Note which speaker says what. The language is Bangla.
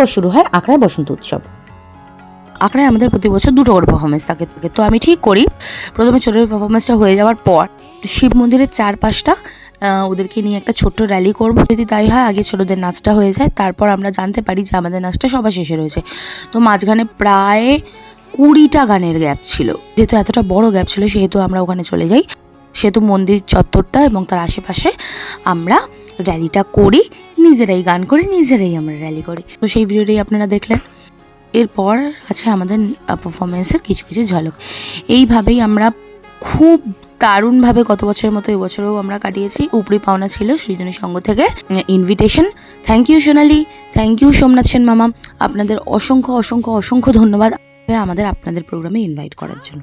Speaker 1: তারপর শুরু হয় আখড়ায় বসন্ত উৎসব। আখড়ায় আমাদের প্রতি বছর 2টো করে পারফরমেন্স থাকে। তো আমি ঠিক করি প্রথমে ছোটোর পারফরমেন্সটা হয়ে যাওয়ার পর শিব মন্দিরের চারপাশটা ওদেরকে নিয়ে একটা ছোট্ট র্যালি করব। যদি তাই হয় আগে ছোটোদের নাচটা হয়ে যায়, তারপর আমরা জানতে পারি যে আমাদের নাচটা সবার শেষে রয়েছে। তো মাঝখানে প্রায় 20টা গানের গ্যাপ ছিল। যেহেতু এতটা বড় গ্যাপ ছিল সেহেতু আমরা ওখানে চলে যাই। সেহেতু মন্দির চত্বরটা এবং তার আশেপাশে আমরা র্যালিটা করি, নিজেরাই গান করি, নিজেরাই আমরা র্যালি করি। তো সেই ভিডিওটাই আপনারা দেখলেন। এরপর আছে আমাদের পারফরমেন্সের কিছু কিছু ঝলক। এইভাবেই আমরা খুব দারুণভাবে গত বছরের মতো এবছরেও আমরা কাটিয়েছি। উপরি পাওনা ছিল সৃজনী সংঘ থেকে invitation. Thank you Sonali, thank you Somnath Sen মামা, আপনাদের অসংখ্য অসংখ্য অসংখ্য ধন্যবাদ আমাদের আপনাদের প্রোগ্রামে ইনভাইট করার জন্য।